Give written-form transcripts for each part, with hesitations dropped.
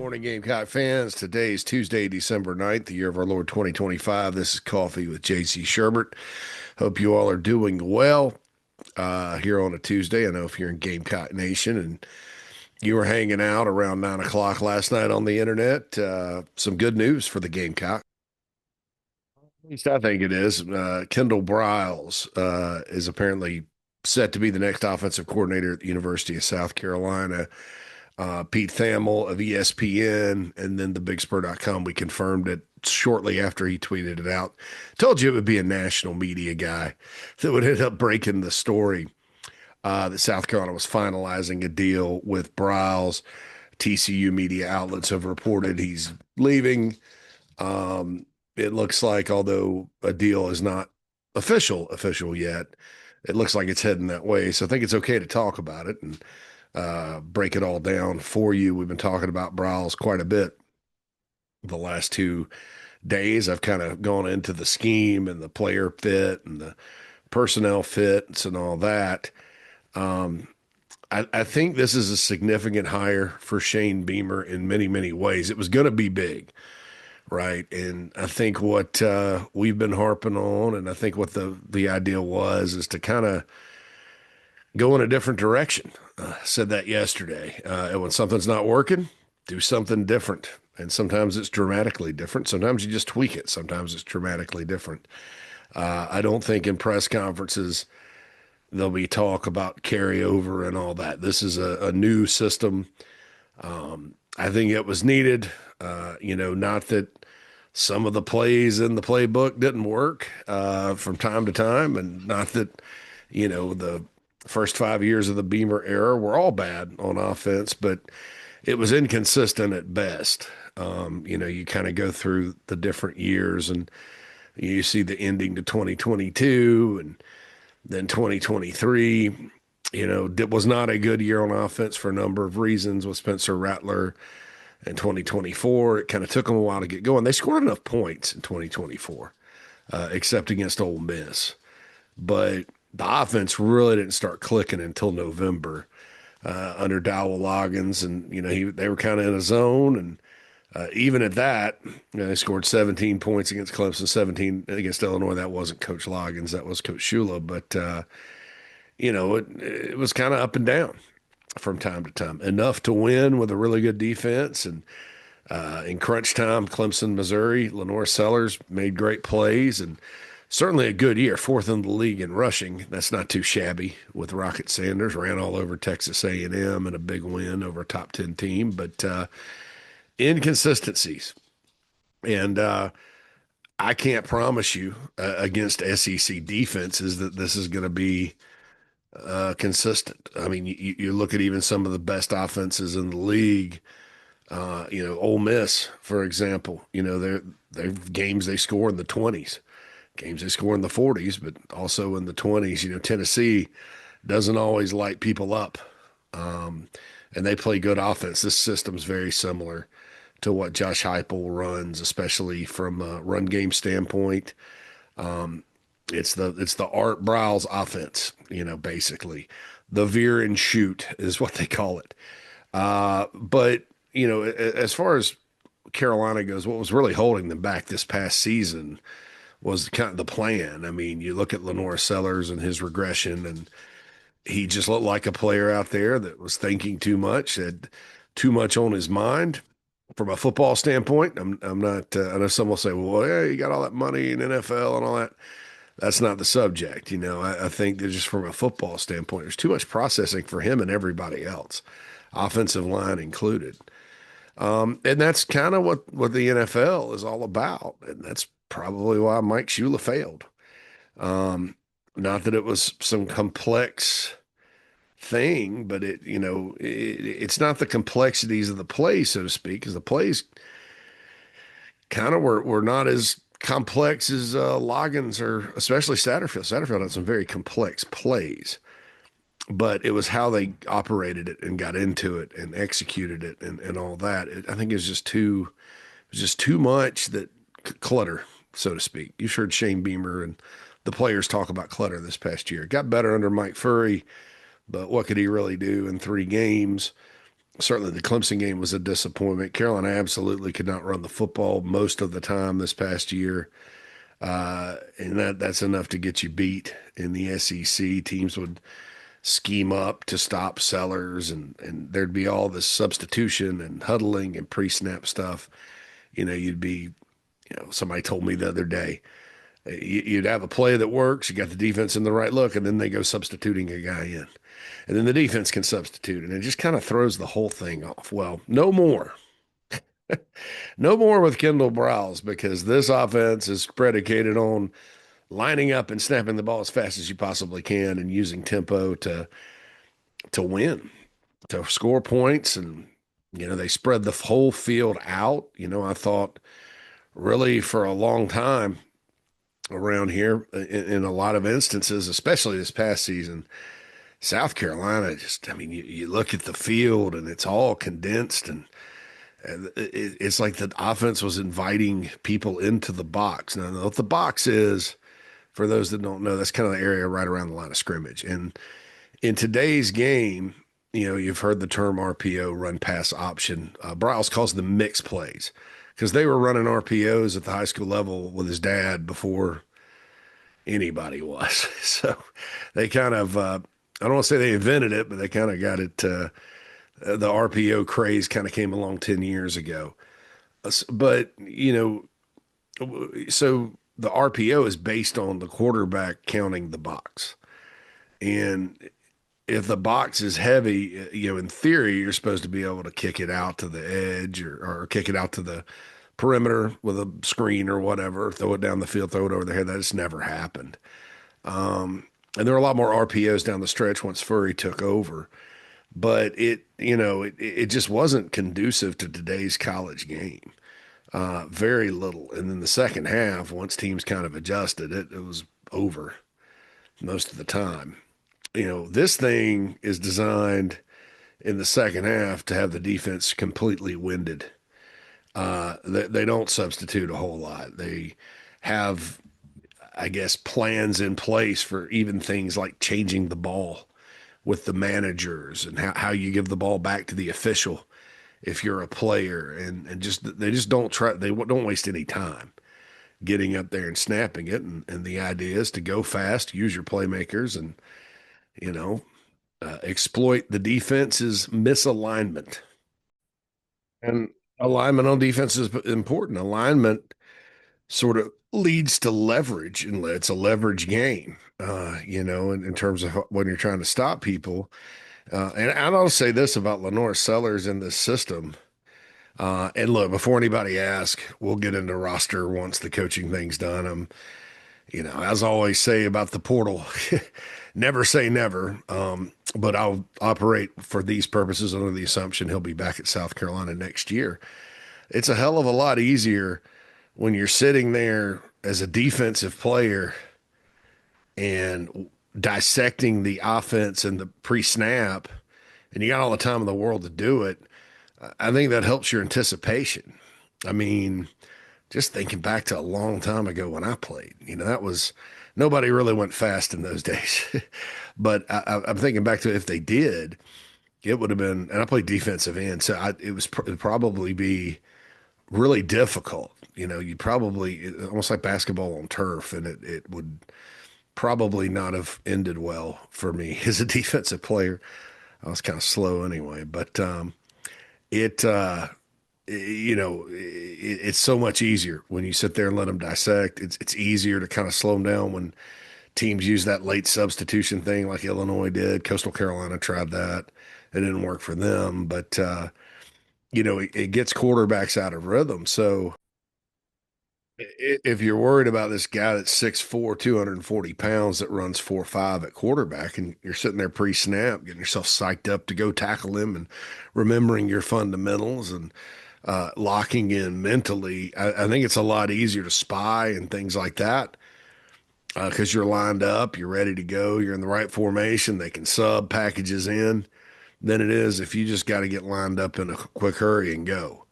Morning, Gamecock fans. Today is Tuesday, December 9th, the year of our Lord 2025. This is Coffee with JC Shurburtt. Hope you all are doing well here on a Tuesday. I know if you're in Gamecock Nation and you were hanging out around 9 o'clock last night on the internet, some good news for the Gamecock. At least I think it is. Kendal Briles is apparently set to be the next offensive coordinator at the University of South Carolina. Pete Thamel of ESPN, and then thebigspur.com. We confirmed it shortly after he tweeted it out. Told you it would be a national media guy that would end up breaking the story that South Carolina was finalizing a deal with Briles. TCU media outlets have reported he's leaving. It looks like, although a deal is not official yet, it looks like it's heading that way. So I think it's okay to talk about it and break it all down for you. We've been talking about Briles quite a bit the last 2 days. I've kind of gone into the scheme and the player fit and the personnel fits and all that. I think this is a significant hire for Shane Beamer in many, many ways. It was going to be big, right? And I think what we've been harping on, and I think what the idea was, is to kind of go in a different direction. Said that yesterday. And when something's not working, do something different. And sometimes it's dramatically different. Sometimes you just tweak it. Sometimes it's dramatically different. I don't think in press conferences there'll be talk about carryover and all that. This is a new system. I think it was needed. Not that some of the plays in the playbook didn't work from time to time, and not that, the first 5 years of the Beamer era were all bad on offense, but it was inconsistent at best. You kind of go through the different years and you see the ending to 2022 and then 2023, it was not a good year on offense for a number of reasons with Spencer Rattler. In 2024, it kind of took them a while to get going. They scored enough points in 2024, except against Ole Miss. But the offense really didn't start clicking until November under Dowell Loggins, and they were kind of in a zone. And even at that, they scored 17 points against Clemson, 17 against Illinois. That wasn't Coach Loggins, that was Coach Shula. But it was kind of up and down from time to time. Enough to win with a really good defense, and in crunch time, Clemson, Missouri, Lenore Sellers made great plays, and certainly a good year, fourth in the league in rushing. That's not too shabby with Rocket Sanders. Ran all over Texas A&M and a big win over a top 10 team, but inconsistencies. And I can't promise you against SEC defenses that this is going to be consistent. I mean, you look at even some of the best offenses in the league. Ole Miss, for example. They're games they score in the 20s. Games they score in the 40s, but also in the 20s. Tennessee doesn't always light people up, and they play good offense. This system's very similar to what Josh Heupel runs, especially from a run game standpoint. It's the Art Briles offense, basically. The veer and shoot is what they call it. But as far as Carolina goes, what was really holding them back this past season was kind of the plan. I mean, you look at Lenore Sellers and his regression, and he just looked like a player out there that was thinking too much, had too much on his mind from a football standpoint. I'm not, I know some will say, well, yeah, you got all that money in NFL and all that. That's not the subject. I think that just from a football standpoint, there's too much processing for him and everybody else, offensive line included. And that's kind of what the NFL is all about. And that's probably why Mike Shula failed. Not that it was some complex thing, but it's not the complexities of the play, so to speak, because the plays kind of were not as complex as Loggins or especially Satterfield. Satterfield had some very complex plays, but it was how they operated it and got into it and executed it and all that. I think it was just too much that clutter, so to speak. You've heard Shane Beamer and the players talk about clutter this past year. It got better under Mike Furry, but what could he really do in 3 games? Certainly, the Clemson game was a disappointment. Carolina absolutely could not run the football most of the time this past year, and that's enough to get you beat in the SEC. Teams would scheme up to stop sellers, and there'd be all this substitution and huddling and pre-snap stuff. You'd be, somebody told me the other day, you'd have a play that works, you got the defense in the right look, and then they go substituting a guy in. And then the defense can substitute, and it just kind of throws the whole thing off. Well, no more. No more with Kendal Briles because this offense is predicated on lining up and snapping the ball as fast as you possibly can and using tempo to win, to score points. And, they spread the whole field out. I thought really for a long time around here, in a lot of instances, especially this past season, South Carolina just, I mean, you look at the field and it's all condensed, and it's like the offense was inviting people into the box. Now, what the box is, for those that don't know, that's kind of the area right around the line of scrimmage. And in today's game, you've heard the term RPO, run pass option. Briles calls them mix plays because they were running RPOs at the high school level with his dad before anybody was. So they kind of, I don't want to say they invented it, but they kind of got it. The RPO craze kind of came along 10 years ago. But, so the RPO is based on the quarterback counting the box. And if the box is heavy, in theory, you're supposed to be able to kick it out to the edge or kick it out to the perimeter with a screen or whatever, throw it down the field, throw it over the head. That just never happened. And there were a lot more RPOs down the stretch once Furry took over. But it just wasn't conducive to today's college game. Very little. And then the second half, once teams kind of adjusted, it was over most of the time. This thing is designed in the second half to have the defense completely winded. They don't substitute a whole lot. They have, I guess, plans in place for even things like changing the ball with the managers and how you give the ball back to the official if you're a player, and just they just don't waste any time getting up there and snapping it, and the idea is to go fast, use your playmakers, and you know exploit the defense's misalignment. And alignment on defense is important. Alignment sort of leads to leverage, and it's a leverage game. In terms of when you're trying to stop people. And I'll say this about Lenore Sellers in this system. And look, before anybody asks, we'll get into roster once the coaching thing's done. As I always say about the portal, never say never. But I'll operate for these purposes under the assumption he'll be back at South Carolina next year. It's a hell of a lot easier when you're sitting there as a defensive player and dissecting the offense and the pre-snap, and you got all the time in the world to do it. I think that helps your anticipation. I mean, just thinking back to a long time ago when I played, that was nobody really went fast in those days. But I'm thinking back to if they did, it would have been, and I played defensive end, so it'd probably be really difficult. You'd probably almost like basketball on turf, and it would probably not have ended well for me as a defensive player. I was kind of slow anyway, but it it's so much easier when you sit there and let them dissect. It's easier to kind of slow them down when teams use that late substitution thing like Illinois did. Coastal Carolina tried that. It didn't work for them, but it gets quarterbacks out of rhythm. So if you're worried about this guy that's 6'4", 240 pounds that runs 4.5 at quarterback, and you're sitting there pre-snap, getting yourself psyched up to go tackle him and remembering your fundamentals and locking in mentally, I think it's a lot easier to spy and things like that because you're lined up, you're ready to go, you're in the right formation, they can sub packages in, than it is if you just got to get lined up in a quick hurry and go.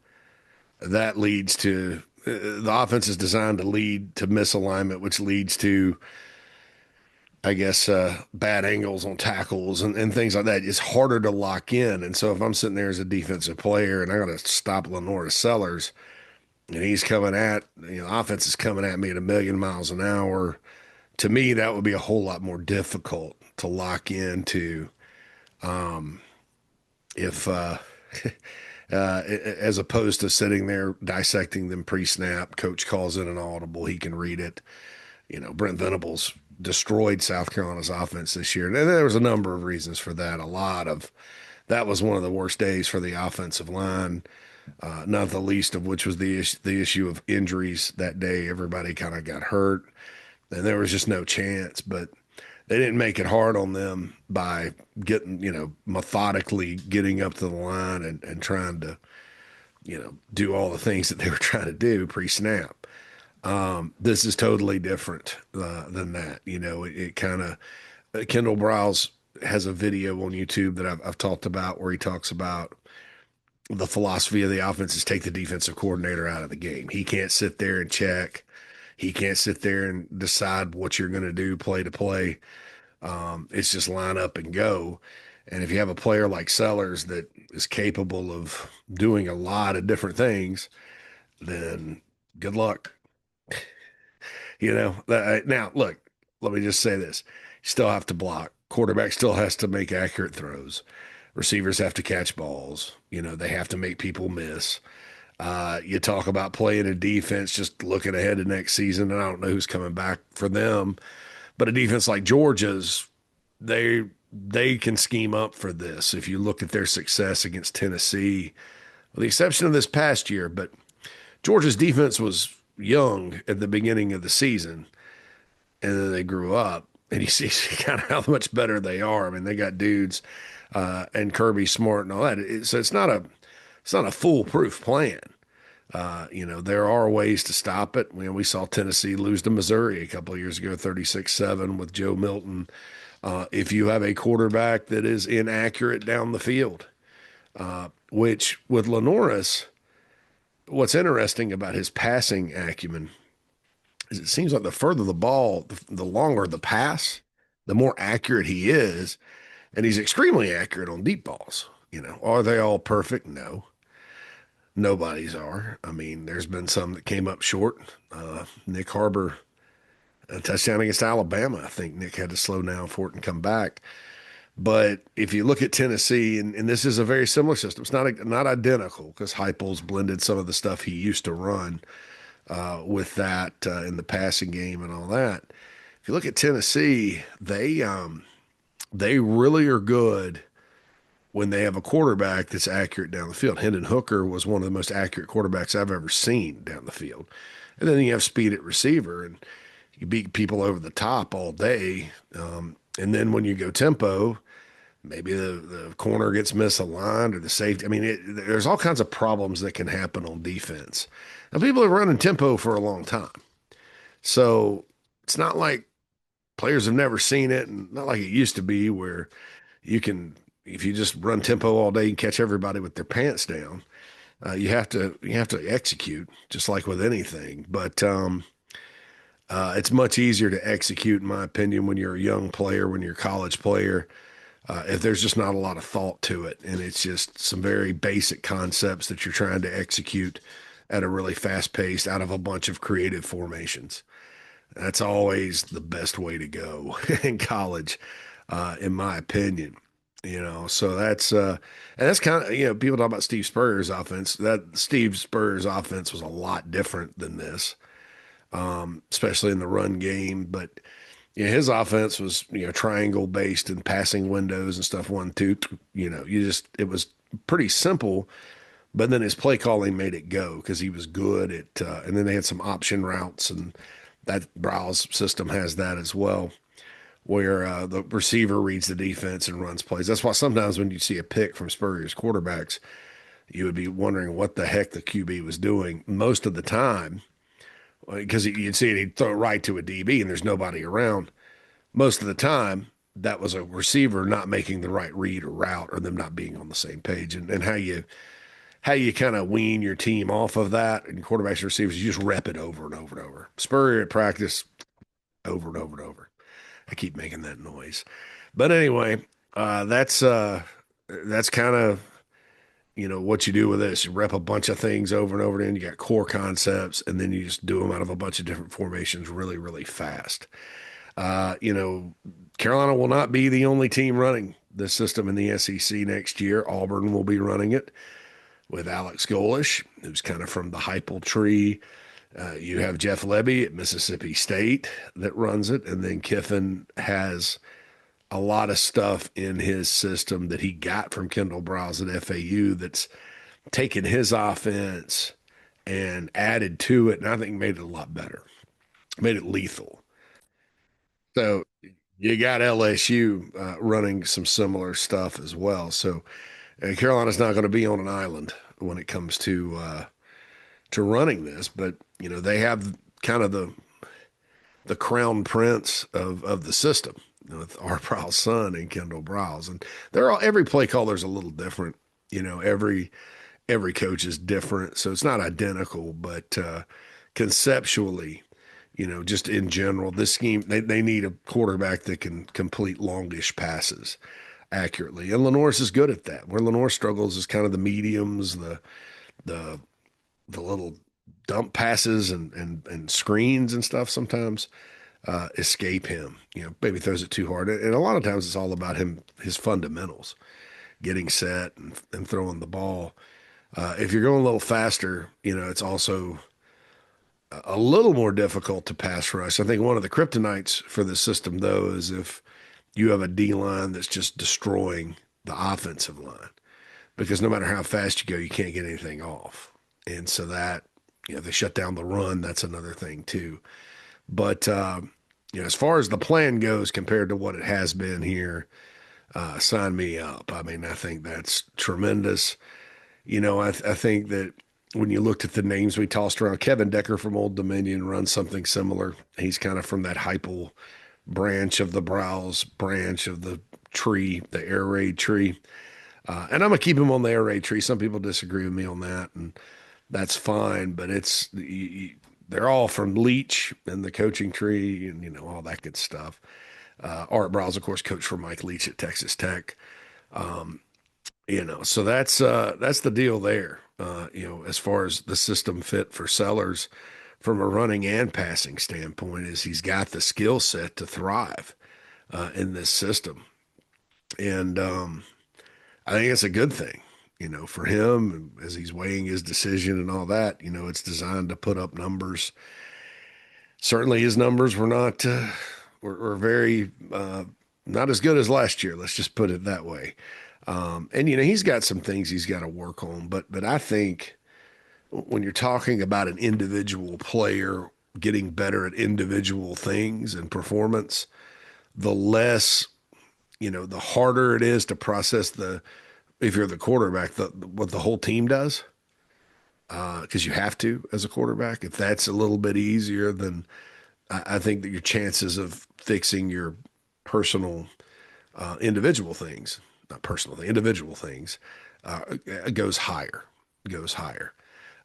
That leads to the offense is designed to lead to misalignment, which leads to I guess, bad angles on tackles and things like that. It's harder to lock in. And so if I'm sitting there as a defensive player and I got to stop Lenora Sellers and he's coming at, offense is coming at me at a million miles an hour, to me, that would be a whole lot more difficult to lock into, um, if, as opposed to sitting there dissecting them pre-snap. Coach calls in an audible, he can read it. Brent Venables destroyed South Carolina's offense this year, and there was a number of reasons for that. That was one of the worst days for the offensive line, not the least of which was the issue of injuries that day. Everybody kind of got hurt, and there was just no chance. But they didn't make it hard on them by getting, methodically getting up to the line and trying to, do all the things that they were trying to do pre-snap. This is totally different than that. It kind of Kendal Briles has a video on YouTube that I've talked about where he talks about the philosophy of the offense is take the defensive coordinator out of the game. He can't sit there and check. He can't sit there and decide what you're going to do play to play. It's just line up and go. And if you have a player like Sellers that is capable of doing a lot of different things, then good luck. Now look, let me just say this. You still have to block. Quarterback still has to make accurate throws. Receivers have to catch balls. They have to make people miss. You talk about playing a defense, just looking ahead to next season, and I don't know who's coming back for them, but a defense like Georgia's, they can scheme up for this. If you look at their success against Tennessee, with the exception of this past year, but Georgia's defense was young at the beginning of the season, and then they grew up, and you see kind of how much better they are. I mean, they got dudes and Kirby Smart and all that. So it's not a foolproof plan. There are ways to stop it. We saw Tennessee lose to Missouri a couple of years ago, 36-7 with Joe Milton. If you have a quarterback that is inaccurate down the field, which with Lenoris, what's interesting about his passing acumen is it seems like the further the ball, the longer the pass, the more accurate he is. And he's extremely accurate on deep balls. Are they all perfect? No. Nobody's are. I mean, there's been some that came up short. Nick Harbor, a touchdown against Alabama. I think Nick had to slow down for it and come back. But if you look at Tennessee, and this is a very similar system, it's not identical because Heupel's blended some of the stuff he used to run with that in the passing game and all that. If you look at Tennessee, they really are good when they have a quarterback that's accurate down the field. Hendon Hooker was one of the most accurate quarterbacks I've ever seen down the field. And then you have speed at receiver, and you beat people over the top all day. And then when you go tempo, maybe the corner gets misaligned or the safety. I mean, there's all kinds of problems that can happen on defense. Now, people are running tempo for a long time. So it's not like players have never seen it, and not like it used to be where you can, if you just run tempo all day, you can catch everybody with their pants down. You have to execute just like with anything, but it's much easier to execute, in my opinion, when you're a young player, when you're a college player, if there's just not a lot of thought to it, and it's just some very basic concepts that you're trying to execute at a really fast pace out of a bunch of creative formations. That's always the best way to go in college, in my opinion. So and that's kind of, people talk about Steve Spurrier's offense. That Steve Spurrier's offense was a lot different than this, especially in the run game. But his offense was, triangle based and passing windows and stuff, 1, 2, it was pretty simple. But then his play calling made it go because he was good at, and then they had some option routes, and that Briles system has that as well, where the receiver reads the defense and runs plays. That's why sometimes when you see a pick from Spurrier's quarterbacks, you would be wondering what the heck the QB was doing most of the time, because you'd see it, he'd throw it right to a DB and there's nobody around. Most of the time, that was a receiver not making the right read or route, or them not being on the same page. And how you kind of wean your team off of that, and quarterbacks and receivers, you just rep it over and over and over. Spurrier at practice, over and over and over. I keep making that noise. But anyway, that's kind of what you do with this. You rep a bunch of things over and over again. You got core concepts, and then you just do them out of a bunch of different formations really, really fast. Uh, you know, Carolina will not be the only team running this system in the SEC next year. Auburn will be running it with Alex Golish, who's kind of from the Heupel tree. You have Jeff Lebby at Mississippi State that runs it, and then Kiffin has a lot of stuff in his system that he got from Kendal Briles at FAU that's taken his offense and added to it, and I think made it a lot better, made it lethal. So you got LSU running some similar stuff as well. So Carolina's not going to be on an island when it comes to running this, but they have kind of the crown prince of the system with our Briles' son and Kendal Briles, and they're all every play caller's a little different. Every coach is different, so it's not identical, but conceptually, just in general, this scheme they need a quarterback that can complete longish passes accurately, and Lenore's is good at that. Where Lenore struggles is kind of the mediums, the the little dump passes and screens and stuff sometimes escape him. Maybe throws it too hard. And a lot of times it's all about his fundamentals, getting set and throwing the ball. If you're going a little faster, it's also a little more difficult to pass rush. I think one of the kryptonites for the system, though, is if you have a D line that's just destroying the offensive line, because no matter how fast you go, you can't get anything off. And so that, they shut down the run. That's another thing too. But as far as the plan goes compared to what it has been here, sign me up. I mean, I think that's tremendous. I think that when you looked at the names we tossed around, Kevin Decker from Old Dominion runs something similar. He's kind of from that Heupel branch of the Browse branch of the tree, the air raid tree. And I'm gonna keep him on the air raid tree. Some people disagree with me on that, and that's fine. But they're all from Leach and the coaching tree, and all that good stuff. Art Browse, of course, coached for Mike Leach at Texas Tech. So that's the deal there. As far as the system fit for Sellers from a running and passing standpoint, is he's got the skill set to thrive in this system, and I think it's a good thing, for him as he's weighing his decision and all that. It's designed to put up numbers. Certainly, his numbers were not were very not as good as last year. Let's just put it that way. And he's got some things he's got to work on, but I think when you're talking about an individual player getting better at individual things and performance, the less the harder it is to process if you're the quarterback, what the whole team does, because you have to as a quarterback. If that's a little bit easier, then I think that your chances of fixing your personal, individual things, not personal, the individual things, goes higher, goes higher.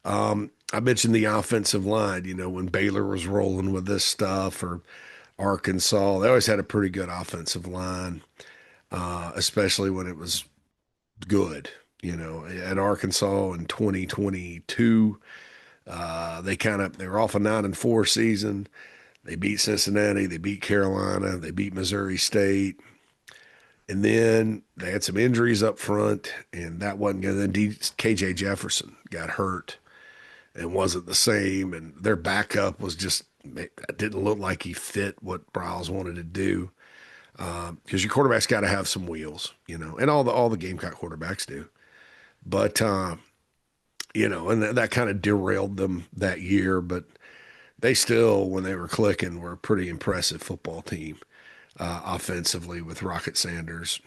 I mentioned the offensive line, when Baylor was rolling with this stuff, or Arkansas, they always had a pretty good offensive line, especially when it was good. At Arkansas in 2022, they were off a 9-4 season. They beat Cincinnati, they beat Carolina, they beat Missouri State, and then they had some injuries up front, and that wasn't good. Then KJ Jefferson got hurt and wasn't the same, and their backup was just didn't look like he fit what Briles wanted to do. Because your quarterback's got to have some wheels, and all the Gamecock quarterbacks do. But and that kind of derailed them that year. But they still, when they were clicking, were a pretty impressive football team offensively with Rocket Sanders,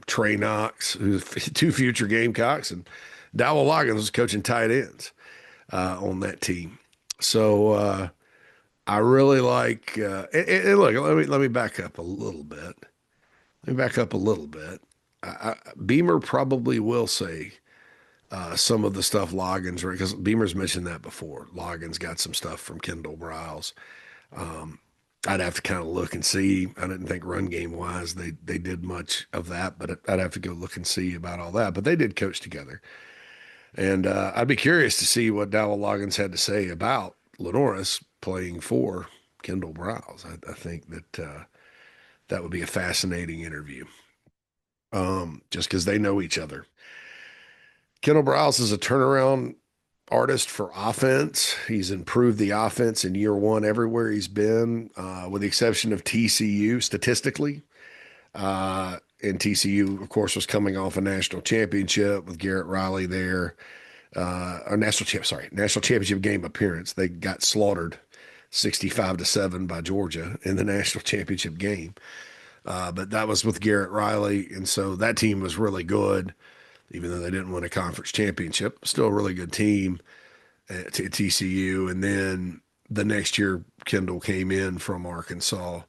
Trey Knox, who's two future Gamecocks, and Dowell Loggins was coaching tight ends on that team. So I really like. And look, let me back up a little bit. Let me back up a little bit. Beamer probably will say some of the stuff Loggins, because Beamer's mentioned that before. Loggins got some stuff from Kendal Briles. I'd have to kind of look and see. I didn't think run game wise they did much of that, but I'd have to go look and see about all that. But they did coach together, and I'd be curious to see what Dowell Loggins had to say about Lenoris playing for Kendal Briles. I think that that would be a fascinating interview, just because they know each other. Kendal Briles is a turnaround artist for offense. He's improved the offense in year one everywhere he's been, with the exception of TCU statistically. And TCU, of course, was coming off a national championship with Garrett Riley there. Or national championship game appearance. They got slaughtered 65-7 by Georgia in the national championship game. But that was with Garrett Riley. And so that team was really good, even though they didn't win a conference championship. Still a really good team at TCU. And then the next year, Kendall came in from Arkansas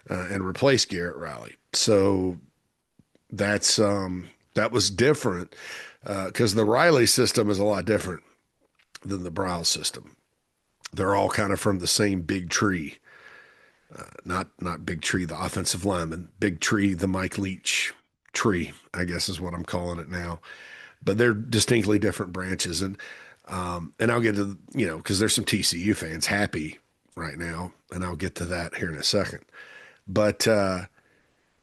and replaced Garrett Riley. So that was different because the Riley system is a lot different than the Briles system. They're all kind of from the same big tree, not Big Tree, the offensive lineman, Big Tree, the Mike Leach tree, I guess is what I'm calling it now. But they're distinctly different branches, and I'll get to because there's some TCU fans happy right now, and I'll get to that here in a second. But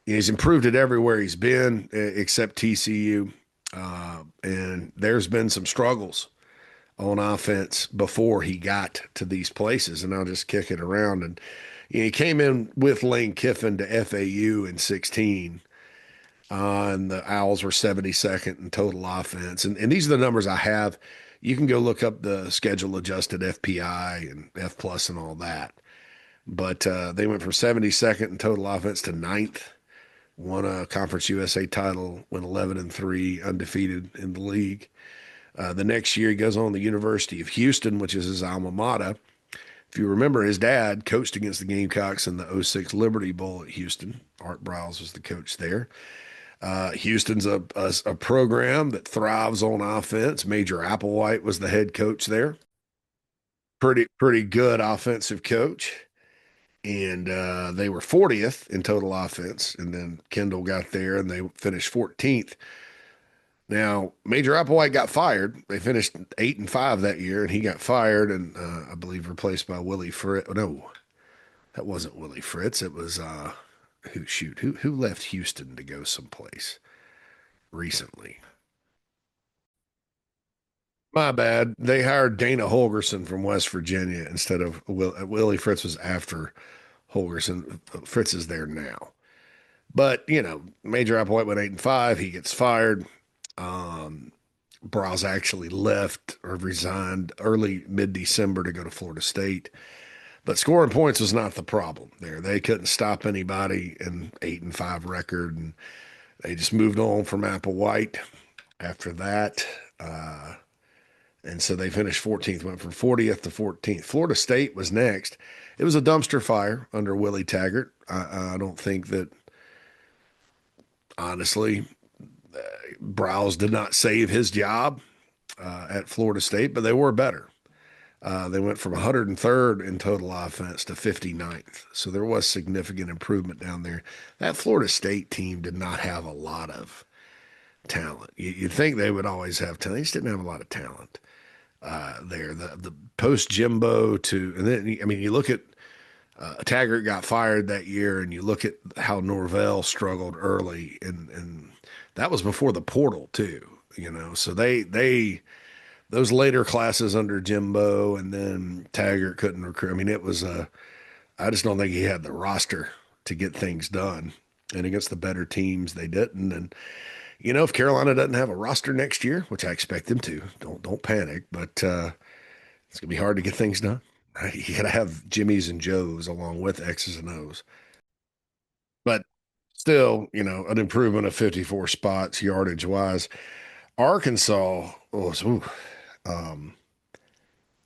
he's improved it everywhere he's been except TCU, and there's been some struggles on offense before he got to these places. And I'll just kick it around. And he came in with Lane Kiffin to FAU in 16. And the Owls were 72nd in total offense. And these are the numbers I have. You can go look up the schedule adjusted FPI and F plus and all that. But they went from 72nd in total offense to ninth, won a Conference USA title, went 11-3, undefeated in the league. The next year, he goes on to the University of Houston, which is his alma mater. If you remember, his dad coached against the Gamecocks in the '06 Liberty Bowl at Houston. Art Briles was the coach there. Houston's a program that thrives on offense. Major Applewhite was the head coach there. Pretty good offensive coach. And they were 40th in total offense. And then Kendall got there and they finished 14th. Now, Major Applewhite got fired. They finished 8-5 that year, and he got fired and I believe replaced by Willie Fritz. No, that wasn't Willie Fritz. It was who left Houston to go someplace recently. My bad. They hired Dana Holgerson from West Virginia instead of Willie Fritz was after Holgerson. Fritz is there now. But, Major Applewhite went 8-5. He gets fired. Um, Briles actually left or resigned early mid-December to go to Florida State. But scoring points was not the problem there. They couldn't stop anybody in 8-5 record, and they just moved on from Applewhite after that. And so they finished 14th, went from 40th to 14th. Florida State was next. It was a dumpster fire under Willie Taggart. I don't think that, honestly, Briles did not save his job at Florida State, but they were better. They went from 103rd in total offense to 59th. So there was significant improvement down there. That Florida State team did not have a lot of talent. You'd think they would always have talent. They just didn't have a lot of talent there. The post Jimbo and then, I mean, you look at Taggart got fired that year, and you look at how Norvell struggled early, and that was before the portal too. So they those later classes under Jimbo, and then Taggart couldn't recruit. I mean, it was I just don't think he had the roster to get things done. And against the better teams, they didn't. And if Carolina doesn't have a roster next year, which I expect them to, don't panic. But it's gonna be hard to get things done. You gotta have Jimmys and Joes along with X's and O's. But still, an improvement of 54 spots yardage wise. Arkansas was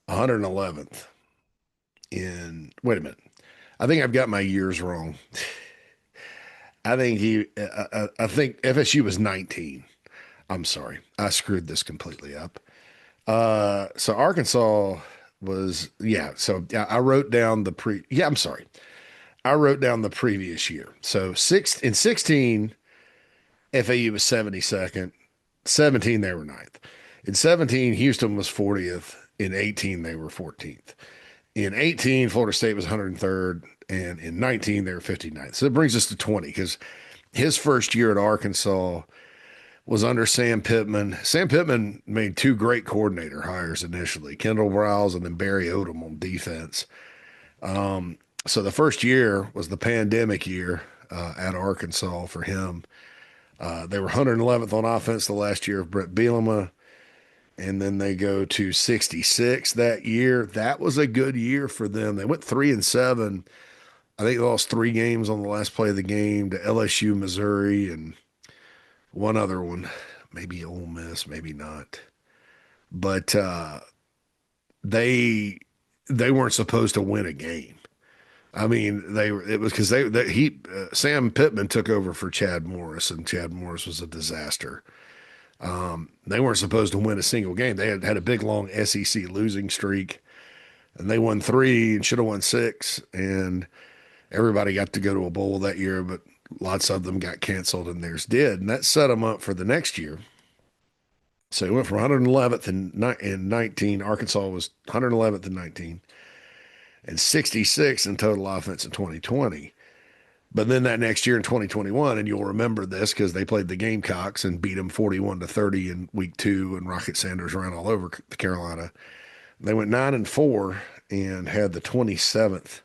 111th wait a minute. I think I've got my years wrong. I think FSU was 19. I'm sorry. I screwed this completely up. So Arkansas was, yeah. So yeah, I wrote down I'm sorry. I wrote down the previous year. So in 16, FAU was 72nd. 17, they were ninth. In 17, Houston was 40th. In 18, they were 14th. In 18, Florida State was 103rd. And in 19, they were 59th. So it brings us to 20 because his first year at Arkansas was under Sam Pittman. Sam Pittman made two great coordinator hires initially, Kendal Briles and then Barry Odom on defense. So the first year was the pandemic year at Arkansas for him. They were 111th on offense the last year of Brett Bielema, and then they go to 66 that year. That was a good year for them. They went 3-7. I think they lost three games on the last play of the game to LSU, Missouri, and one other one, maybe Ole Miss, maybe not. But they they weren't supposed to win a game. I mean, it was because Sam Pittman took over for Chad Morris, and Chad Morris was a disaster. They weren't supposed to win a single game. They had a big long SEC losing streak, and they won three and should have won six. And everybody got to go to a bowl that year, but lots of them got canceled, and theirs did, and that set them up for the next year. So he went from 111th in 19. Arkansas was 111th in 19 and 66 in total offense in 2020. But then that next year in 2021, and you'll remember this because they played the Gamecocks and beat them 41-30 in week two, and Rocket Sanders ran all over Carolina. They went 9-4 and had the 27th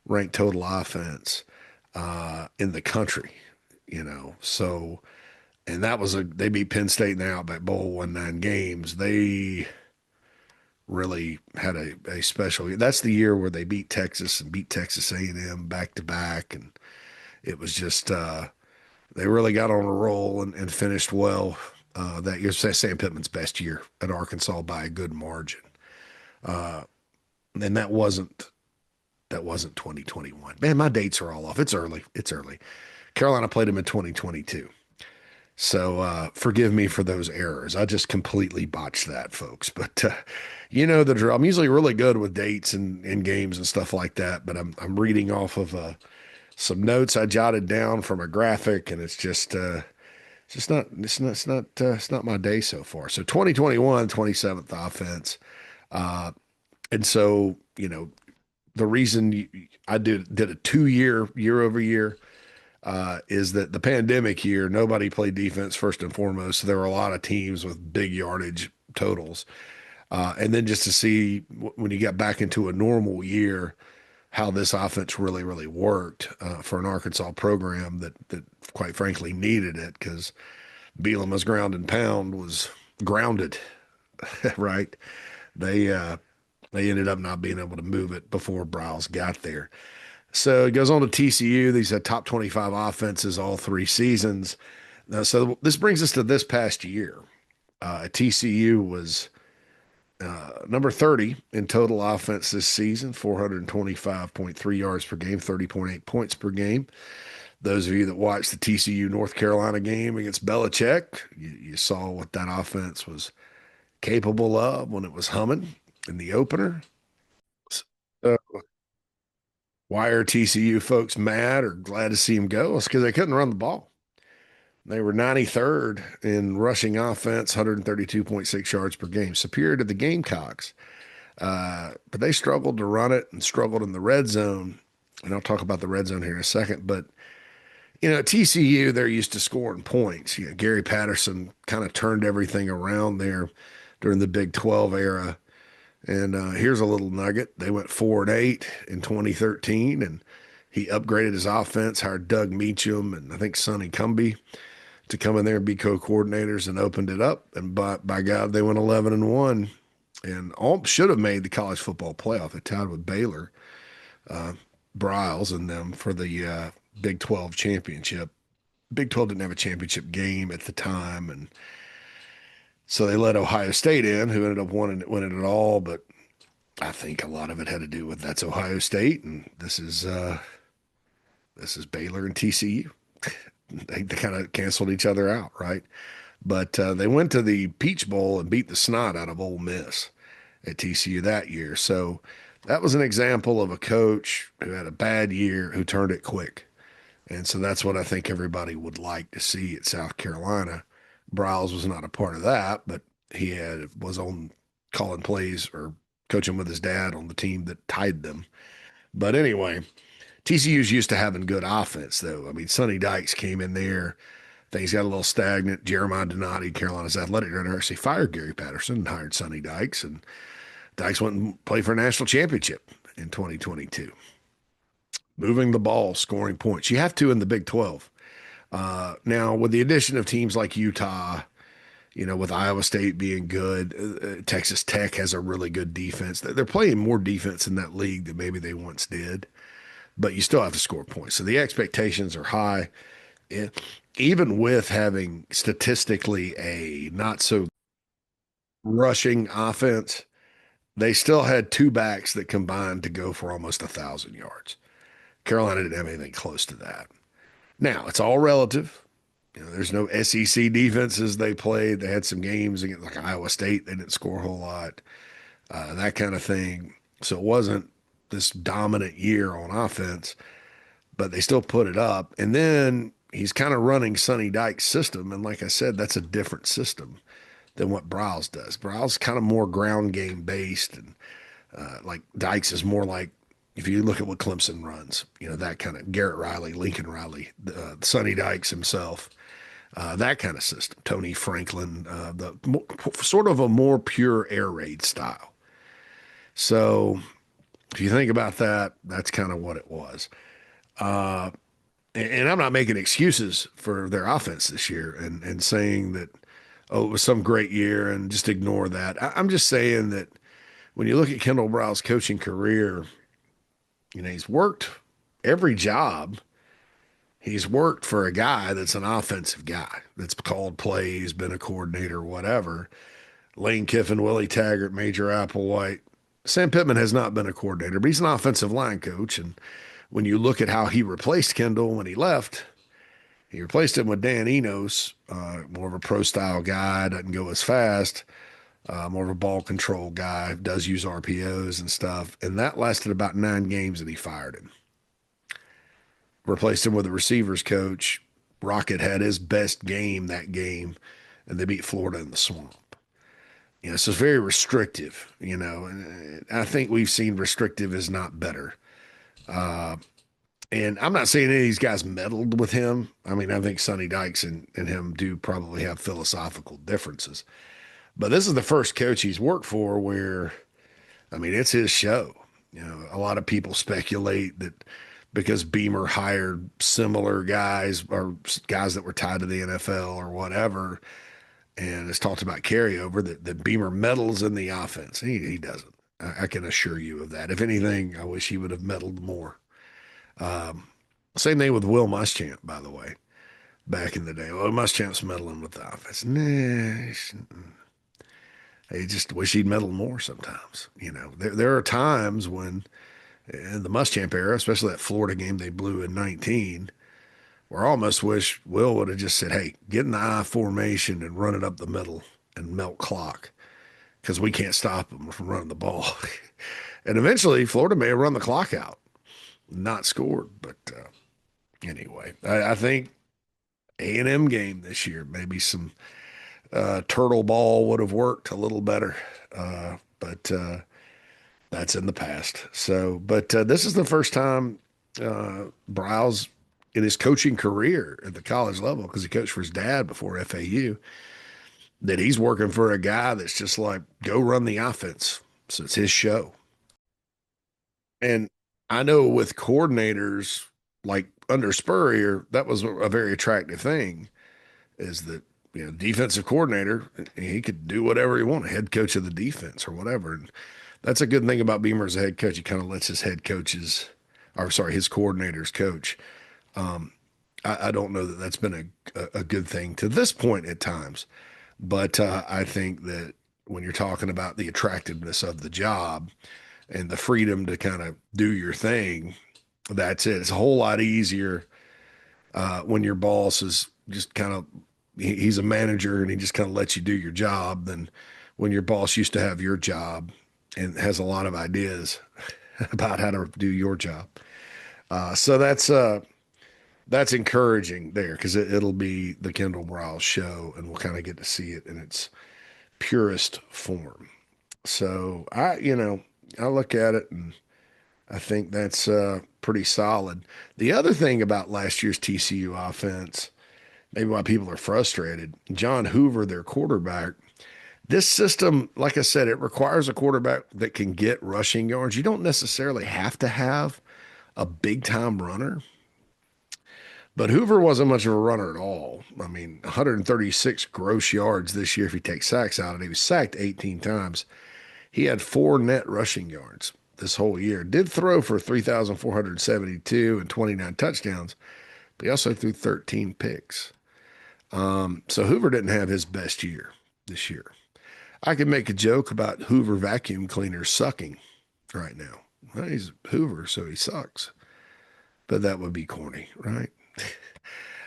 ranked total offense in the country. So and that was they beat Penn State in the Outback Bowl, won 9 games. They really had a special. That's the year where they beat Texas and beat Texas A&M back to back, and it was just they really got on a roll and finished well that year. Sam Pittman's best year at Arkansas by a good margin, and that wasn't 2021. Man, my dates are all off. It's early. It's early. Carolina played them in 2022. So forgive me for those errors. I just completely botched that, folks. But you know the drill. I'm usually really good with dates and games and stuff like that. But I'm reading off of some notes I jotted down from a graphic, and it's not my day so far. So 2021, 27th offense, and so the reason I did a 2 year year over year is that the pandemic year, nobody played defense first and foremost. So there were a lot of teams with big yardage totals. And then just to see when you got back into a normal year, how this offense really, really worked for an Arkansas program that quite frankly needed it because Bielema's ground and pound was grounded, right? They ended up not being able to move it before Briles got there. So it goes on to TCU. These had top 25 offenses all 3 seasons. So this brings us to this past year. TCU was number 30 in total offense this season, 425.3 yards per game, 30.8 points per game. Those of you that watched the TCU North Carolina game against Belichick, you saw what that offense was capable of when it was humming in the opener. So why are TCU folks mad or glad to see him go? It's because they couldn't run the ball. They were 93rd in rushing offense, 132.6 yards per game, superior to the Gamecocks. But they struggled to run it and struggled in the red zone. And I'll talk about the red zone here in a second. But, at TCU, they're used to scoring points. Gary Patterson kind of turned everything around there during the Big 12 era. And here's a little nugget. They went 4-8 in 2013, and he upgraded his offense, hired Doug Meacham and I think Sonny Cumbie to come in there and be co-coordinators and opened it up. And by God, they went 11-1 and all should have made the college football playoff. They tied with Baylor, Briles and them for the Big 12 championship. Big 12 didn't have a championship game at the time, and so they let Ohio State in, who ended up winning it all. But I think a lot of it had to do with that's Ohio State, and this is Baylor and TCU. They kind of canceled each other out, right? But they went to the Peach Bowl and beat the snot out of Ole Miss at TCU that year. So that was an example of a coach who had a bad year who turned it quick. And so that's what I think everybody would like to see at South Carolina. Briles was not a part of that, but was on calling plays or coaching with his dad on the team that tied them. But anyway, TCU's used to having good offense, though. I mean, Sonny Dykes came in there. Things got a little stagnant. Jeremiah Donati, Carolina's athletic director, actually fired Gary Patterson and hired Sonny Dykes. And Dykes went and played for a national championship in 2022. Moving the ball, scoring points. You have to in the Big 12. Now, with the addition of teams like Utah, with Iowa State being good, Texas Tech has a really good defense. They're playing more defense in that league than maybe they once did, but you still have to score points. So the expectations are high. It, Even with having statistically a not so rushing offense, they still had two backs that combined to go for almost 1,000 yards. Carolina didn't have anything close to that. Now, it's all relative. There's no SEC defenses they played. They had some games against like Iowa State. They didn't score a whole lot, that kind of thing. So it wasn't this dominant year on offense, but they still put it up. And then he's kind of running Sonny Dykes' system. And like I said, that's a different system than what Briles does. Briles kind of more ground game based. And like Dykes is more like, if you look at what Clemson runs, that kind of Garrett Riley, Lincoln Riley, Sonny Dykes himself, that kind of system. Tony Franklin, sort of a more pure air raid style. So if you think about that, that's kind of what it was. Uh, and I'm not making excuses for their offense this year and saying that, oh, it was some great year and just ignore that. I'm just saying that when you look at Kendal Briles' coaching career, he's worked every job. He's worked for a guy that's an offensive guy that's called plays, been a coordinator, whatever. Lane Kiffin, Willie Taggart, Major Applewhite. Sam Pittman has not been a coordinator, but he's an offensive line coach. And when you look at how he replaced Kendal when he left, he replaced him with Dan Enos, more of a pro style guy, doesn't go as fast, more of a ball control guy, does use RPOs and stuff. And that lasted about 9 games and he fired him. Replaced him with a receivers coach. Rocket had his best game that game, and they beat Florida in the swamp. So it's very restrictive, and I think we've seen restrictive is not better. And I'm not saying any of these guys meddled with him. I mean, I think Sonny Dykes and him do probably have philosophical differences. But this is the first coach he's worked for where, I mean, it's his show. A lot of people speculate that because Beamer hired similar guys or guys that were tied to the NFL or whatever, and it's talked about carryover, that Beamer meddles in the offense. He doesn't. I can assure you of that. If anything, I wish he would have meddled more. Same thing with Will Muschamp, by the way, back in the day. Well, Muschamp's meddling with the offense. Nah, I just wish he'd meddle more sometimes. There are times when in the Muschamp era, especially that Florida game they blew in 19, where I almost wish Will would have just said, hey, get in the I formation and run it up the middle and melt clock because we can't stop them from running the ball. And eventually, Florida may have run the clock out, not scored. But anyway, I think A&M game this year, maybe some turtle ball would have worked a little better. But that's in the past. So, but this is the first time Briles in his coaching career at the college level, because he coached for his dad before FAU, that he's working for a guy that's just like, go run the offense. So it's his show. And I know with coordinators like under Spurrier, that was a very attractive thing, is that, defensive coordinator, he could do whatever he wanted, head coach of the defense or whatever. And that's a good thing about Beamer as a head coach. He kind of lets his head coaches, or sorry, his coordinators coach. I don't know that that's been a good thing to this point at times, but I think that when you're talking about the attractiveness of the job and the freedom to kind of do your thing, that's it. It's a whole lot easier when your boss is just kind of, he's a manager and he just kind of lets you do your job than when your boss used to have your job and has a lot of ideas. about how to do your job. So that's encouraging there because it'll be the Kendal Briles show, and we'll kind of get to see it in its purest form. So I look at it and I think that's pretty solid. The other thing about last year's TCU offense, maybe why people are frustrated, John Hoover, their quarterback, this system, like I said, it requires a quarterback that can get rushing yards. You don't necessarily have to have a big time runner, but Hoover wasn't much of a runner at all. I mean, 136 gross yards this year if you take sacks out, and he was sacked 18 times. He had 4 net rushing yards this whole year. Did throw for 3,472 and 29 touchdowns, but he also threw 13 picks. So Hoover didn't have his best year this year. I could make a joke about Hoover vacuum cleaners sucking right now. Well, he's Hoover, so he sucks. But that would be corny, right?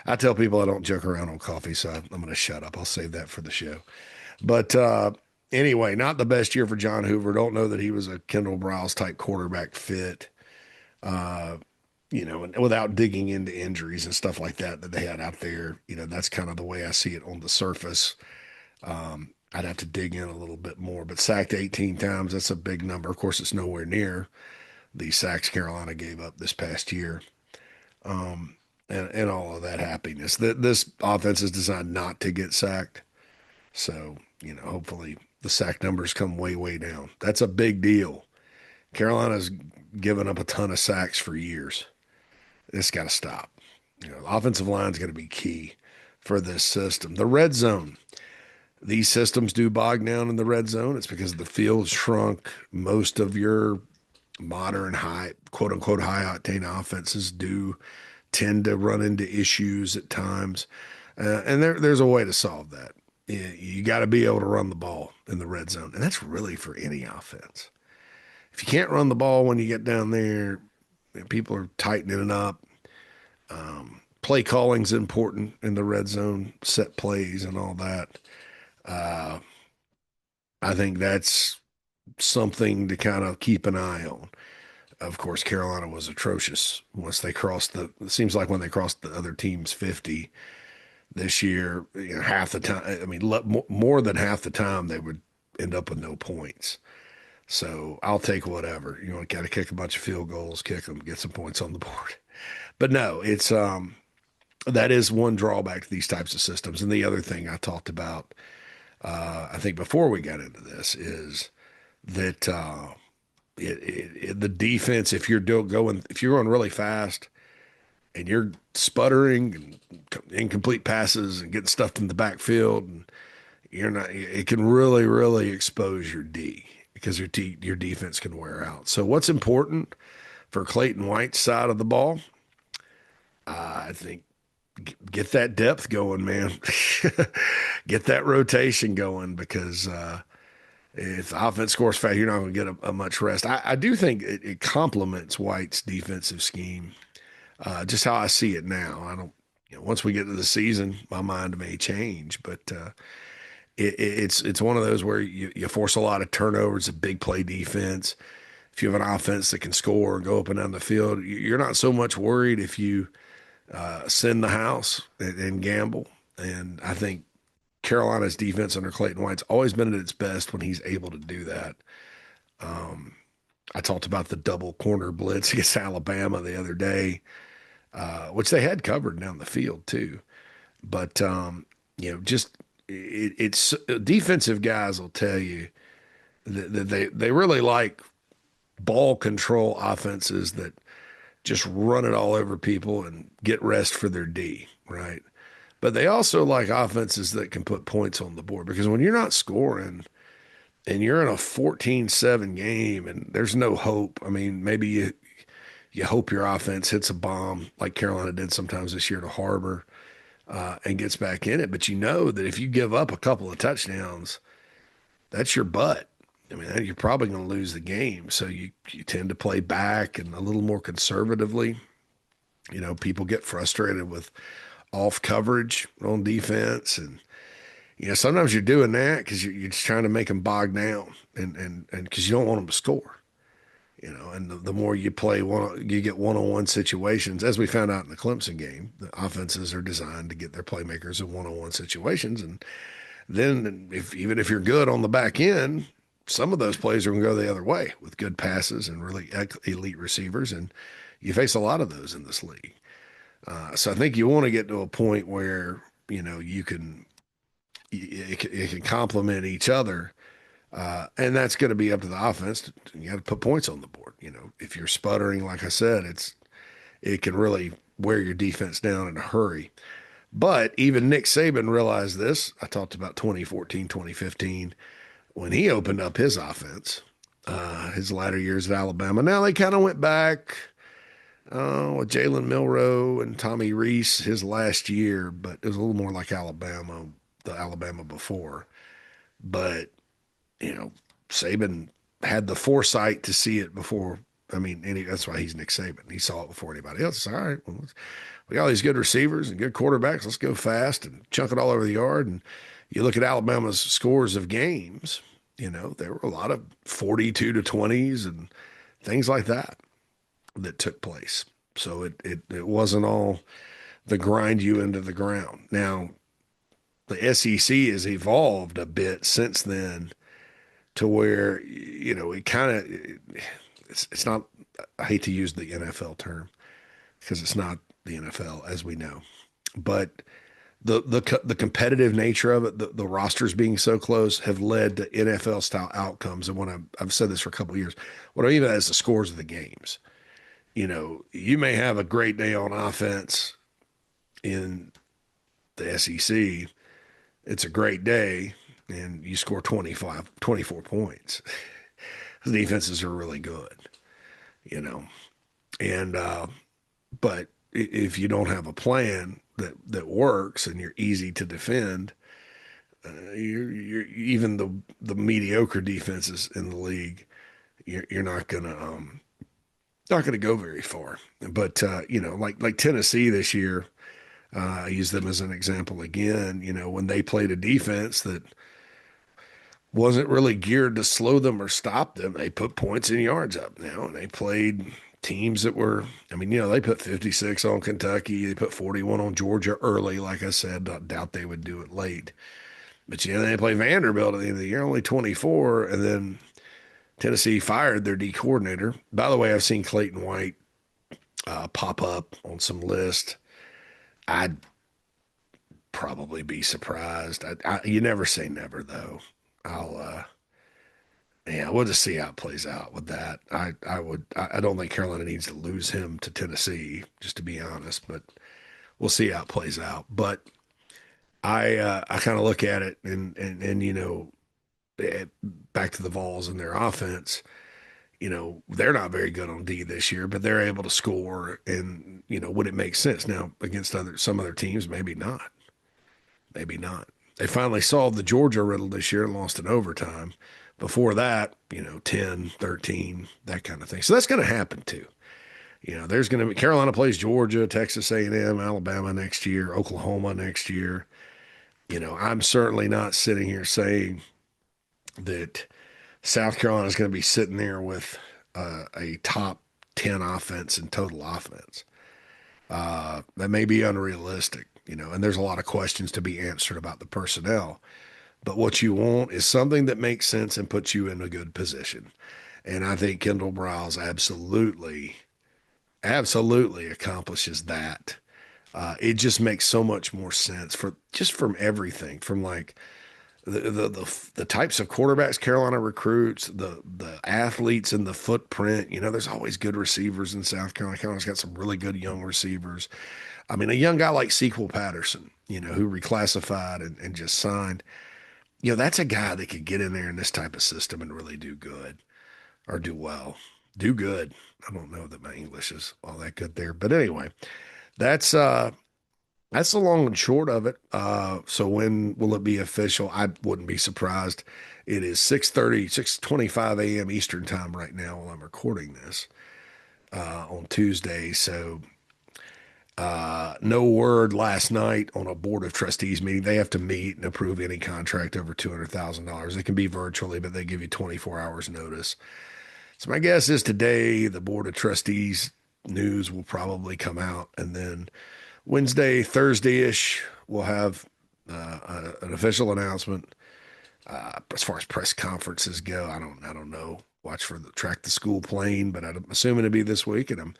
I tell people I don't joke around on coffee, so I'm going to shut up. I'll save that for the show. But anyway, not the best year for John Hoover. Don't know that he was a Kendal Briles type quarterback fit. Uh, and without digging into injuries and stuff like that they had out there, that's kind of the way I see it on the surface. I'd have to dig in a little bit more, but sacked 18 times, that's a big number. Of course, it's nowhere near the sacks Carolina gave up this past year. And all of that happiness. This offense is designed not to get sacked. So, hopefully the sack numbers come way, way down. That's a big deal. Carolina's given up a ton of sacks for years. It's got to stop. The offensive line is going to be key for this system. The red zone. These systems do bog down in the red zone. It's because the field shrunk. Most of your modern high, quote unquote, high octane offenses do tend to run into issues at times. And there's a way to solve that. You got to be able to run the ball in the red zone. And that's really for any offense. If you can't run the ball when you get down there, people are tightening it up. Play calling's important in the red zone, set plays and all that. I think that's something to kind of keep an eye on. Of course, Carolina was atrocious once they crossed it seems like when they crossed the other team's 50 this year, half the time, I mean, more than half the time they would end up with no points. So I'll take whatever. Got to kick a bunch of field goals, kick them, get some points on the board. But no, it's, that is one drawback to these types of systems. And the other thing I talked about, I think before we got into this is that, the defense, if you're going really fast and you're sputtering and incomplete passes and getting stuffed in the backfield, and it can really, really expose your D because your defense can wear out. So what's important for Clayton White's side of the ball? I think get that depth going, man. Get that rotation going because, if the offense scores fast, you're not going to get a much rest. I do think it complements White's defensive scheme, just how I see it now. I don't, once we get to the season, my mind may change, but it's one of those where you force a lot of turnovers, a big play defense. If you have an offense that can score and go up and down the field, you're not so much worried if you send the house and gamble. And I think Carolina's defense under Clayton White's always been at its best when he's able to do that. I talked about the double corner blitz against Alabama the other day, which they had covered down the field too. But it's defensive guys will tell you that they really like ball control offenses that just run it all over people and get rest for their D, right? But they also like offenses that can put points on the board because when you're not scoring and you're in a 14-7 game and there's no hope, I mean, maybe you hope your offense hits a bomb like Carolina did sometimes this year to Harbor and gets back in it. But you know that if you give up a couple of touchdowns, that's your butt. I mean, you're probably going to lose the game. So you tend to play back and a little more conservatively. People get frustrated with off coverage on defense. And, sometimes you're doing that because you're just trying to make them bog down and because you don't want them to score. And the more you play you get one-on-one situations, as we found out in the Clemson game, the offenses are designed to get their playmakers in one-on-one situations. And then even if you're good on the back end, some of those plays are going to go the other way with good passes and really elite receivers. And you face a lot of those in this league. So I think you want to get to a point where, you can, it can complement each other. And that's going to be up to the offense. You got to put points on the board. If you're sputtering, like I said, it can really wear your defense down in a hurry. But even Nick Saban realized this. I talked about 2014, 2015, when he opened up his offense, his latter years at Alabama. Now they kind of went back with Jalen Milroe and Tommy Rees his last year, but it was a little more like Alabama, the Alabama before. But Saban had the foresight to see it before. I mean, that's why he's Nick Saban. He saw it before anybody else. It's all right. Well, we got all these good receivers and good quarterbacks. Let's go fast and chunk it all over the yard. And you look at Alabama's scores of games, there were a lot of 42 to 20s and things like that took place. So it wasn't all the grind you into the ground. Now, the SEC has evolved a bit since then to where, it kind of, it's not, I hate to use the NFL term because it's not the NFL as we know, but the competitive nature of it, the rosters being so close have led to NFL style outcomes. And when I've said this for a couple of years, what I mean by that is the scores of the games. You may have a great day on offense in the SEC. It's a great day and you score 24 points. The defenses are really good, and, but if you don't have a plan that works and you're easy to defend, you're even the mediocre defenses in the league, you're not gonna go very far. But like Tennessee this year, I use them as an example again. When they played a defense that wasn't really geared to slow them or stop them, they put points and yards up now, and they played teams that were, they put 56 on Kentucky. They put 41 on Georgia early. Like I said, I doubt they would do it late. But, they play Vanderbilt at the end of the year, only 24. And then Tennessee fired their D coordinator. By the way, I've seen Clayton White pop up on some list. I'd probably be surprised. You never say never, though. We'll just see how it plays out with that. I don't think Carolina needs to lose him to Tennessee, just to be honest, but we'll see how it plays out. But I kind of look at it and back to the Vols and their offense, they're not very good on D this year, but they're able to score and, would it make sense? Now against some other teams, maybe not. Maybe not. They finally solved the Georgia riddle this year and lost in overtime. Before that, 10, 13, that kind of thing. So that's going to happen too. There's going to be Carolina plays Georgia, Texas A&M, Alabama next year, Oklahoma next year. I'm certainly not sitting here saying that South Carolina is going to be sitting there with a top 10 offense and total offense. That may be unrealistic, and there's a lot of questions to be answered about the personnel. But what you want is something that makes sense and puts you in a good position. And I think Kendal Briles absolutely accomplishes that. It just makes so much more sense from everything, from like the types of quarterbacks Carolina recruits, the athletes and the footprint. There's always good receivers in South Carolina. Carolina's got some really good young receivers. A young guy like Sequel Patterson, who reclassified and just signed. That's a guy that could get in there in this type of system and really do good or do well. Do good. I don't know that my English is all that good there. But anyway, that's the long and short of it. So when will it be official? I wouldn't be surprised. It is 6:25 a.m. Eastern time right now while I'm recording this on Tuesday. So no word last night on a board of trustees meeting. They have to meet and approve any contract over $200,000. It can be virtually, but they give you 24 hours notice. So my guess is today the Board of Trustees news will probably come out, and then Wednesday, Thursday-ish, we'll have an official announcement. As far as press conferences go, I don't know. Watch for the track the school plane, but I'm assuming it'll be this week, and I'm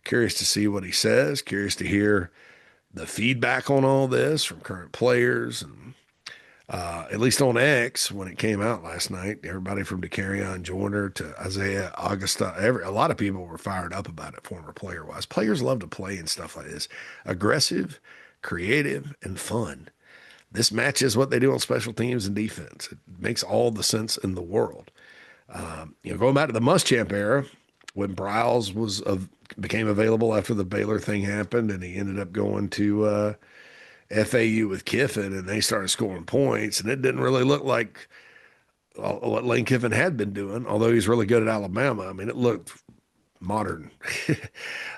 curious to see what he says. Curious to hear the feedback on all this from current players, and at least on X when it came out last night. Everybody from DeCarrion Joyner to Isaiah Augusta, a lot of people were fired up about it, former player wise. Players love to play and stuff like this, aggressive, creative, and fun. This matches what they do on special teams and defense. It makes all the sense in the world. Going back to the Muschamp era, when Briles became available after the Baylor thing happened, and he ended up going to FAU with Kiffin, and they started scoring points, and it didn't really look like what Lane Kiffin had been doing, although he's really good at Alabama. I mean, it looked modern.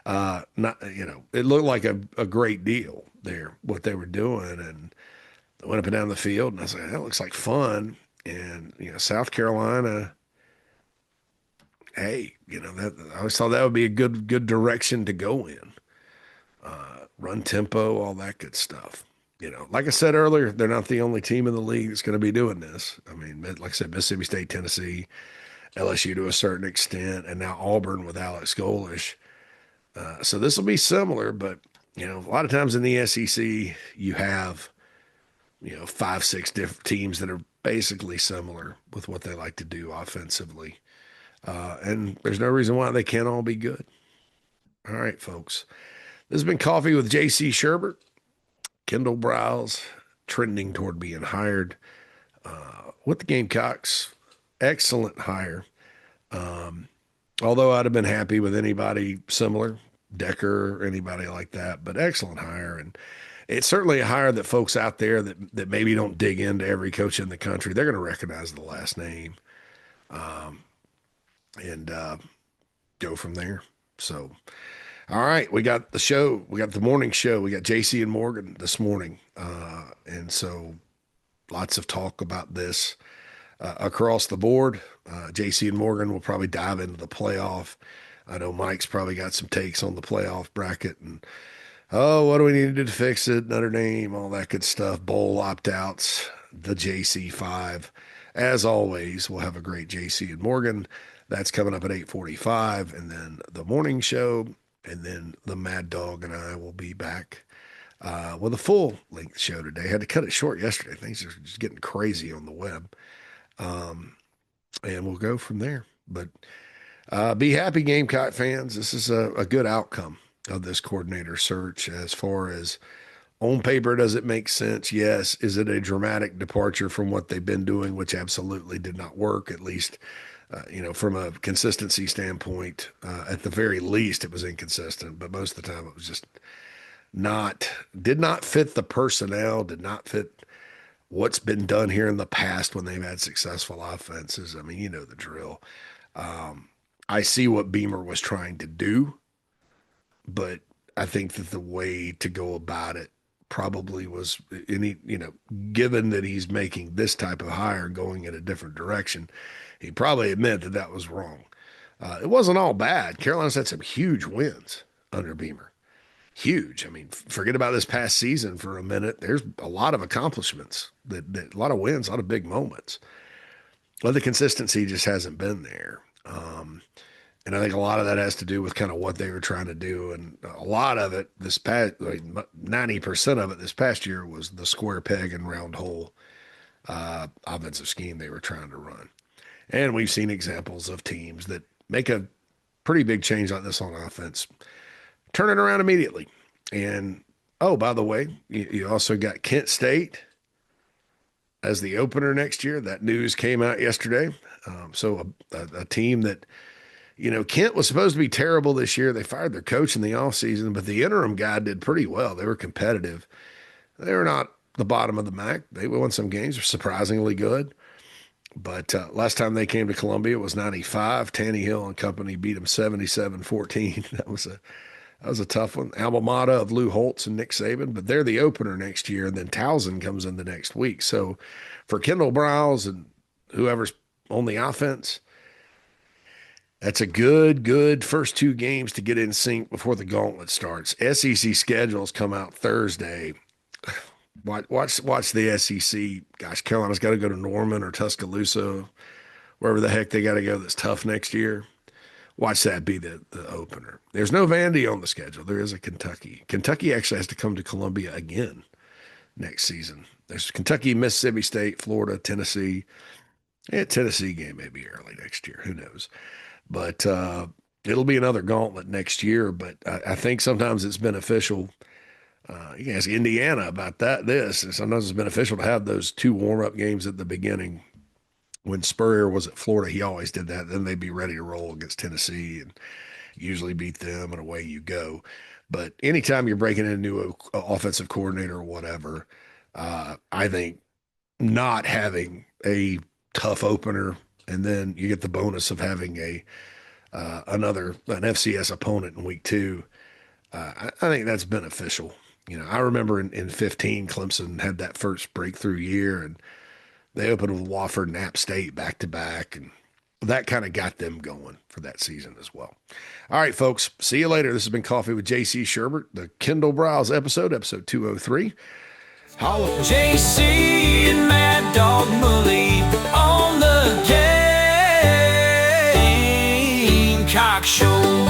Not, it looked like a great deal there, what they were doing, and I went up and down the field, and I was like, that looks like fun. And, South Carolina, hey, I always thought that would be a good direction to go in. Run tempo, all that good stuff. Like I said earlier, they're not the only team in the league that's going to be doing this. I mean, like I said, Mississippi State, Tennessee, LSU to a certain extent, and now Auburn with Alex Golish. So this will be similar, but, a lot of times in the SEC, you have, 5, 6 different teams that are basically similar with what they like to do offensively. And there's no reason why they can't all be good. All right, folks. This has been Coffee with J.C. Shurburtt. Kendal Briles trending toward being hired with the Gamecocks. Excellent hire. Although I'd have been happy with anybody similar, Decker or anybody like that, but excellent hire. And it's certainly a hire that folks out there that maybe don't dig into every coach in the country, they're going to recognize the last name and go from there. So, all right, we got the show. We got the morning show. We got JC and Morgan this morning. And so lots of talk about this across the board. JC and Morgan will probably dive into the playoff. I know Mike's probably got some takes on the playoff bracket and, what do we need to do to fix it? Notre Dame, all that good stuff. Bowl opt-outs, the JC5. As always, we'll have a great JC and Morgan. That's coming up at 8:45. And then the morning show. And then the Mad Dog and I will be back with a full-length show today. Had to cut it short yesterday. Things are just getting crazy on the web. And we'll go from there. But be happy, Gamecock fans. This is a good outcome of this coordinator search. As far as on paper, does it make sense? Yes. Is it a dramatic departure from what they've been doing, which absolutely did not work, at least from a consistency standpoint? At the very least, it was inconsistent, but most of the time it was just did not fit the personnel, did not fit what's been done here in the past when they've had successful offenses. I mean, you know the drill. I see what Beamer was trying to do, but I think that the way to go about it probably was given that he's making this type of hire going in a different direction, he probably admit that was wrong. It wasn't all bad. Carolina's had some huge wins under Beamer. Huge. I mean, forget about this past season for a minute. There's a lot of accomplishments, that a lot of wins, a lot of big moments. But the consistency just hasn't been there. And I think a lot of that has to do with kind of what they were trying to do. And a lot of it this past, 90% of it this past year was the square peg and round hole offensive scheme they were trying to run. And we've seen examples of teams that make a pretty big change like this on offense, turn it around immediately. And, oh, by the way, you also got Kent State as the opener next year. That news came out yesterday. So a team that, Kent was supposed to be terrible this year. They fired their coach in the offseason, but the interim guy did pretty well. They were competitive. They were not the bottom of the MAC. They won some games, were surprisingly good. But last time they came to Columbia was 95. Tannehill and company beat them 77-14. That was a tough one. Alma mater of Lou Holtz and Nick Saban, but they're the opener next year, and then Towson comes in the next week. So for Kendal Briles and whoever's on the offense, That's a good first two games to get in sync before the gauntlet starts. SEC schedules come out Thursday. Watch the SEC. Gosh, Carolina's got to go to Norman or Tuscaloosa, wherever the heck they got to go that's tough next year. Watch that be the opener. There's no Vandy on the schedule. There is a Kentucky. Kentucky actually has to come to Columbia again next season. There's Kentucky, Mississippi State, Florida, Tennessee. Yeah, Tennessee game may be early next year. Who knows? But it'll be another gauntlet next year. But I think sometimes it's beneficial. You can ask Indiana about this. And sometimes it's beneficial to have those two warm-up games at the beginning. When Spurrier was at Florida, he always did that. Then they'd be ready to roll against Tennessee and usually beat them, and away you go. But anytime you're breaking in a new offensive coordinator or whatever, I think not having a tough opener, and then you get the bonus of having an FCS opponent in week two. I think that's beneficial. I remember in 15, Clemson had that first breakthrough year, and they opened with Wofford and App State back to back, and that kind of got them going for that season as well. All right, folks. See you later. This has been Coffee with JC Shurburtt, the Kendal Briles episode 203. Holla. JC and Mad Dog Mully on the Gamecock Show.